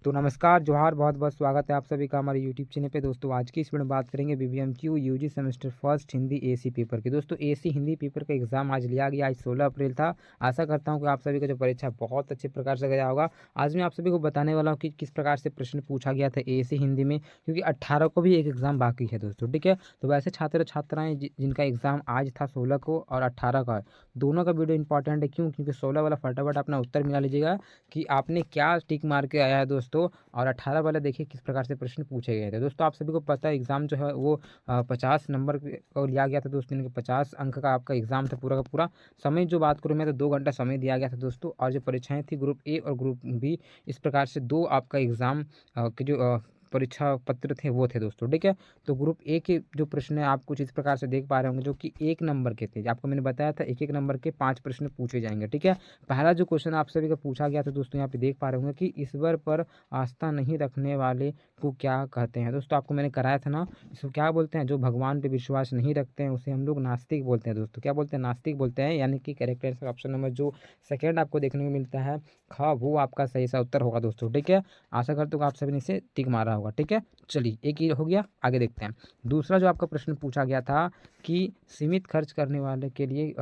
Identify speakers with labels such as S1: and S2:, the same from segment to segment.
S1: तो नमस्कार, जोहार, बहुत-बहुत स्वागत है आप सभी का हमारे यूट्यूब चैनल पे। दोस्तों आज की इस वीडियो में बात करेंगे BBMKU UG semester first Hindi AC paper की। दोस्तों एसी हिंदी पेपर का एग्ज़ाम आज लिया गया, आज 16 अप्रैल था। आशा करता हूँ कि आप सभी का जो परीक्षा बहुत अच्छे प्रकार से गया होगा। आज मैं आप सभी को बताने वाला हूँ कि किस प्रकार से प्रश्न पूछा गया था एसी हिंदी में, क्योंकि 18 को भी एक एग्ज़ाम बाकी है दोस्तों, ठीक है? तो वैसे छात्र-छात्राएँ जिनका एग्ज़ाम आज था 16 को और 18 का, दोनों का वीडियो इंपॉर्टेंट है। क्यों? क्योंकि 16 वाला फटाफट अपना उत्तर मिला लीजिएगा कि आपने क्या टिक मार के आया है दोस्तों, और 18 वाला देखिए किस प्रकार से प्रश्न पूछे गए थे। दोस्तों आप सभी को पता है एग्ज़ाम जो है वो 50 नंबर को लिया गया था दोस्तों, यानी कि 50 अंक का आपका एग्ज़ाम था पूरा का पूरा। समय जो बात करूँ मैं तो 2 घंटा समय दिया गया था दोस्तों, और जो परीक्षाएँ थी ग्रुप ए और ग्रुप बी, इस प्रकार से 2 आपका एग्ज़ाम के जो परीक्षा पत्र थे वो थे दोस्तों, ठीक है? तो ग्रुप ए के जो प्रश्न हैं आप कुछ इस प्रकार से देख पा रहे होंगे, जो कि 1 नंबर के थे। आपको मैंने बताया था 1-1 नंबर के 5 प्रश्न पूछे जाएँगे, ठीक है? पहला जो क्वेश्चन आप सभी का पूछा गया था दोस्तों, यहाँ पे देख पा रहे होंगे कि ईश्वर पर आस्था नहीं रखने वाले को क्या कहते हैं? दोस्तों आपको मैंने कराया था ना, इसको क्या बोलते हैं? जो भगवान पे विश्वास नहीं रखते हैं उसे हम लोग नास्तिक बोलते हैं दोस्तों। क्या बोलते हैं? नास्तिक बोलते हैं, यानी कि करेक्ट आंसर ऑप्शन नंबर जो सेकंड आपको देखने को मिलता है ख, वो आपका सही सा उत्तर होगा दोस्तों, ठीक है? आशा करता हूँ कि आप सभी ने इसे टिक मारा होगा, ठीक है? चलिए एक ये हो गया, आगे देखते हैं। दूसरा जो आपका प्रश्न पूछा गया था कि सीमित खर्च करने वाले के लिए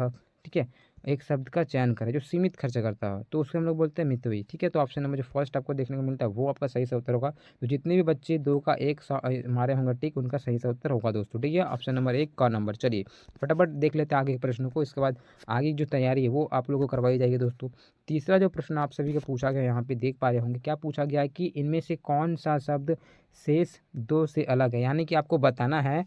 S1: ठीक है, एक शब्द का चयन करें जो सीमित खर्च करता हो, तो उसको हम लोग बोलते हैं मितव्ययी, ठीक है? तो ऑप्शन नंबर जो फर्स्ट आपको देखने को मिलता है वो आपका सही सा उत्तर होगा। तो जितने भी बच्चे 2 का 1 मारे होंगे टिक, उनका सही सा उत्तर होगा दोस्तों, ठीक है? ऑप्शन नंबर 1 का नंबर। चलिए फटाफट देख लेते हैं आगे के प्रश्नों को, इसके बाद आगे की जो तैयारी है वो आप लोगों को करवाई जाएगी दोस्तों। तीसरा जो प्रश्न आप सभी का पूछा गया, यहाँ पे देख पा रहे होंगे, क्या पूछा गया है कि इनमें से कौन-सा शब्द शेष 2 से अलग है? यानी कि आपको बताना है,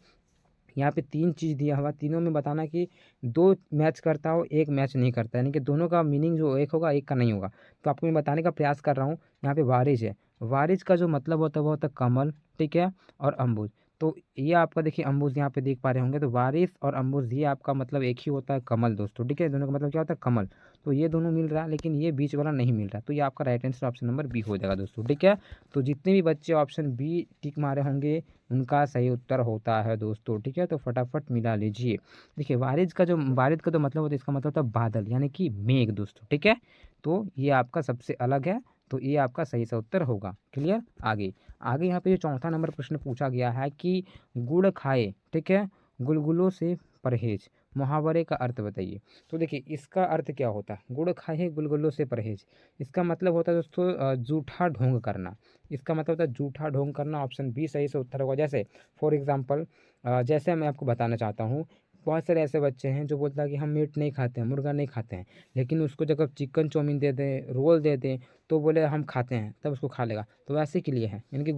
S1: यहाँ पे 3 चीज़ दिया हुआ, तीनों में बताना कि 2 मैच करता हो, 1 मैच नहीं करता, यानी कि दोनों का मीनिंग जो एक होगा, एक का नहीं होगा। तो आपको मैं बताने का प्रयास कर रहा हूँ, यहाँ पे वारिज है। वारिज का जो मतलब होता है वो होता है कमल, ठीक है? और अम्बुज। तो ये आपका देखिए अम्बुज यहाँ पे देख पा रहे होंगे, तो वारिस और अम्बुज ये आपका मतलब एक ही होता है, कमल दोस्तों, ठीक है? दोनों का मतलब क्या होता है? कमल। तो ये दोनों मिल रहा है, लेकिन ये बीच वाला नहीं मिल रहा, तो ये आपका right answer option number B हो जाएगा दोस्तों, ठीक है? तो जितने भी बच्चे ऑप्शन बी टिक मारे होंगे उनका सही उत्तर होता है दोस्तों, ठीक है? तो फटाफट मिला लीजिए। देखिए वारिद का तो मतलब होता है, इसका मतलब होता है बादल, यानी कि मेघ दोस्तों, ठीक है? तो ये आपका सबसे अलग है, तो ये आपका सही सा उत्तर होगा। क्लियर? आगे, आगे यहाँ पे जो चौथा नंबर प्रश्न पूछा गया है कि गुड़ खाए, ठीक है? गुलगुलों से परहेज, मुहावरे का अर्थ बताइए। तो देखिए इसका अर्थ क्या होता है? गुड़ खाए गुलगुलों से परहेज, इसका मतलब होता है दोस्तों जूठा ढोंग करना। इसका मतलब होता है जूठा ढोंग करना, ऑप्शन बी सही से उत्तर होगा। जैसे फॉर एग्ज़ाम्पल जैसे मैं आपको बताना चाहता हूँ, बहुत सारे ऐसे बच्चे हैं जो बोलता है कि हम मीट नहीं खाते हैं, मुर्गा नहीं खाते हैं, लेकिन उसको जब आप चिकन चाउमीन दे दें, रोल दे दें, तो बोले हम खाते हैं, तब उसको खा लेगा। तो वैसे के लिए है, यानी कि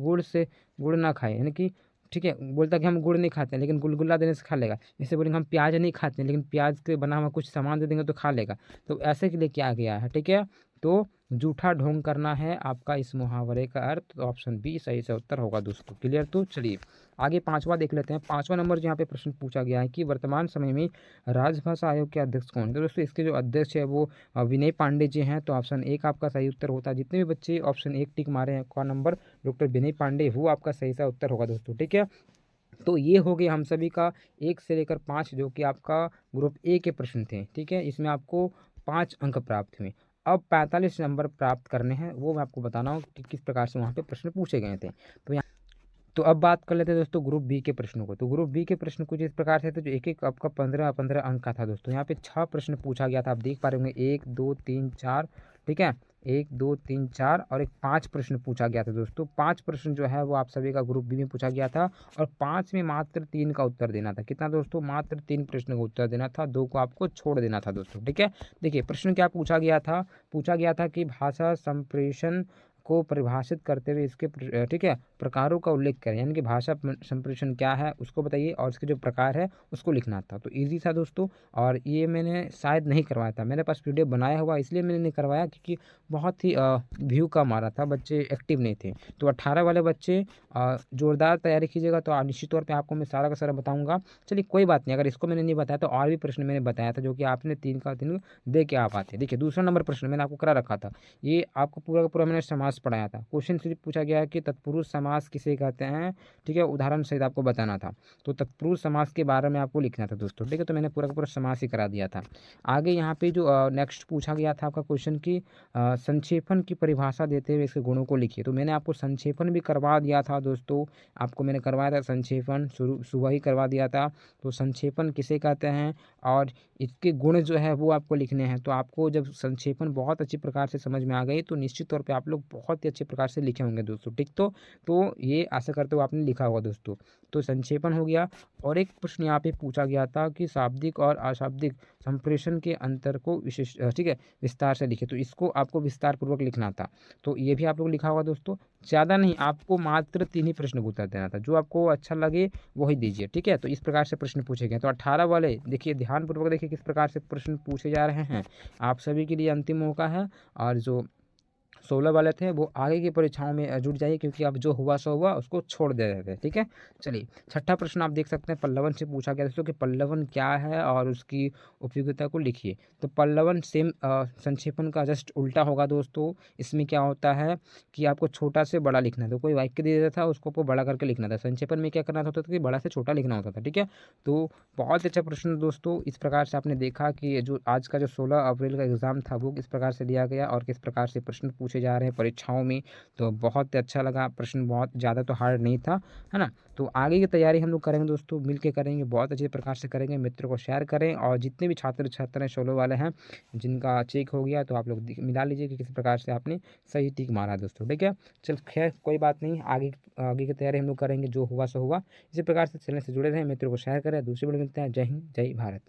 S1: गुड़ ना खाए, यानी कि ठीक है, बोलता है कि हम गुड़ नहीं खाते हैं, लेकिन गुलगुला देने से खा लेगा। जैसे बोलेंगे हम प्याज़ नहीं खाते हैं, लेकिन प्याज़ के बना हुआ कुछ सामान दे देंगे तो खा लेगा। तो ऐसे के लिए क्या गया है, ठीक है? तो जूठा ढोंग करना है आपका इस मुहावरे का अर्थ, तो ऑप्शन बी सही से उत्तर होगा दोस्तों। क्लियर? तो चलिए आगे पाँचवा देख लेते हैं। पाँचवा नंबर जो यहाँ पे प्रश्न पूछा गया है कि वर्तमान समय में राजभाषा आयोग के अध्यक्ष कौन है? तो दोस्तों इसके जो अध्यक्ष है वो विनय पांडे जी हैं, तो ऑप्शन एक आपका सही उत्तर होता है। जितने भी बच्चे ऑप्शन एक टिक मारे हैं का नंबर डॉक्टर विनय पांडे, वो आपका सही सा उत्तर होगा दोस्तों, ठीक है? तो ये हो गया हम सभी का 1 से लेकर 5 जो कि आपका ग्रुप ए के प्रश्न थे, ठीक है? इसमें आपको 5 अंक प्राप्त हुए। अब 45 नंबर प्राप्त करने हैं, वो मैं आपको बता रहा हूँ कि किस प्रकार से वहाँ पे प्रश्न पूछे गए थे। तो अब बात कर लेते हैं दोस्तों ग्रुप बी के प्रश्नों को। तो ग्रुप बी के प्रश्न कुछ इस प्रकार से थे, जो एक-एक आपका 15-15 अंक का था दोस्तों। यहाँ पे 6 प्रश्न पूछा गया था, आप देख पा रहे होंगे 1, 2, 3, 4, ठीक है? 1, 2, 3, 4 और एक 5 प्रश्न पूछा गया था दोस्तों। 5 प्रश्न जो है वो आप सभी का ग्रुप बी में पूछा गया था, और 5 में मात्र 3 का उत्तर देना था। कितना दोस्तों? मात्र 3 प्रश्न का उत्तर देना था, 2 को आपको छोड़ देना था दोस्तों, ठीक है? देखिए प्रश्न क्या पूछा गया था? पूछा गया था कि भाषा संप्रेषण को परिभाषित करते हुए इसके ठीक है, प्रकारों का उल्लेख करें, यानी कि भाषा संप्रेषण क्या है उसको बताइए, और इसके जो प्रकार है उसको लिखना था। तो ईजी था दोस्तों, और ये मैंने शायद नहीं करवाया था, मेरे पास पीडीएफ बनाया हुआ, इसलिए मैंने नहीं करवाया क्योंकि बहुत ही व्यू कम आ रहा था, बच्चे एक्टिव नहीं थे। तो 18 वाले बच्चे जोरदार तैयारी कीजिएगा, तो निश्चित तौर पर आपको मैं सारा का सारा बताऊँगा। चलिए कोई बात नहीं, अगर इसको मैंने नहीं बताया तो और भी प्रश्न मैंने बताया था, जो कि आपने 3 का 3 दे के आ पाते। देखिए दूसरा नंबर प्रश्न मैंने आपको करा रखा था, ये आपको पूरा का पूरा मैंने समाज समास पढ़ाया था। क्वेश्चन सिर्फ पूछा गया है कि तत्पुरुष समास किसे कहते हैं, ठीक है, उदाहरण सहित आपको बताना था। तो तत्पुरुष समास के बारे में आपको लिखना था दोस्तों, ठीक है। तो मैंने पूरा का पूरा समास ही करा दिया था। आगे यहाँ पे जो नेक्स्ट पूछा गया था आपका क्वेश्चन की संक्षेपण की परिभाषा देते हुए इसके गुणों को लिखिए। तो मैंने आपको संक्षेपण भी करवा दिया था दोस्तों, आपको मैंने करवाया था संक्षेपण, सुबह ही करवा दिया था। तो संक्षेपण किसे कहते हैं और इसके गुण जो है वो आपको लिखने हैं। तो आपको जब संक्षेपण बहुत अच्छी प्रकार से समझ में आ गई तो निश्चित तौर पे आप लोग बहुत ही अच्छे प्रकार से लिखे होंगे दोस्तों, ठीक। तो ये आशा करते हो आपने लिखा होगा दोस्तों। तो संक्षेपण हो गया। और एक प्रश्न यहाँ पे पूछा गया था कि शाब्दिक और अशाब्दिक संप्रेषण के अंतर को विशेष ठीक है विस्तार से लिखे। तो इसको आपको विस्तार पूर्वक लिखना था। तो ये भी आप लोग लिखा होगा दोस्तों। ज़्यादा नहीं, आपको मात्र 3 ही प्रश्न का उत्तर देना था, जो आपको अच्छा लगे वही दीजिए, ठीक है। तो इस प्रकार से प्रश्न पूछे गए। तो 18 वाले देखिए, ध्यानपूर्वक देखिए किस प्रकार से प्रश्न पूछे जा रहे हैं। आप सभी के लिए अंतिम मौका है। और जो 16 वाले थे वो आगे की परीक्षाओं में जुट जाइए, क्योंकि अब जो हुआ सो हुआ, उसको छोड़ दे रहे थे, ठीक है। चलिए, छठा प्रश्न आप देख सकते हैं, पल्लवन से पूछा गया दोस्तों कि पल्लवन क्या है और उसकी उपयोगिता को लिखिए। तो पल्लवन सेम संक्षेपण का जस्ट उल्टा होगा दोस्तों। इसमें क्या होता है कि आपको छोटा से बड़ा लिखना है। तो कोई वाक्य दे देता था, उसको आपको बड़ा करके लिखना था। संक्षेपण में क्या करना होता था कि बड़ा से छोटा लिखना होता था, ठीक है। तो बहुत अच्छा प्रश्न दोस्तों। इस प्रकार से आपने देखा कि जो आज का जो 16 अप्रैल का एग्ज़ाम था वो किस प्रकार से लिया गया और किस प्रकार से प्रश्न पूछे जा रहे हैं परीक्षाओं में। तो बहुत अच्छा लगा, प्रश्न बहुत ज़्यादा तो हार्ड नहीं था, है ना। तो आगे की तैयारी हम लोग करेंगे दोस्तों, मिल के करेंगे, बहुत अच्छे प्रकार से करेंगे। मित्रों को शेयर करें और जितने भी छात्र छात्राएँ 16 वाले हैं जिनका चेक हो गया तो आप लोग मिला लीजिए कि किस प्रकार से आपने सही टिक मारा दोस्तों, ठीक है। चल खैर कोई बात नहीं, आगे आगे की तैयारी हम लोग करेंगे, जो हुआ सो हुआ। इसी प्रकार से चैनल से जुड़े रहें, मित्रों को शेयर करें। दूसरी वीडियो मिलते हैं। जय हिंद, जय भारत।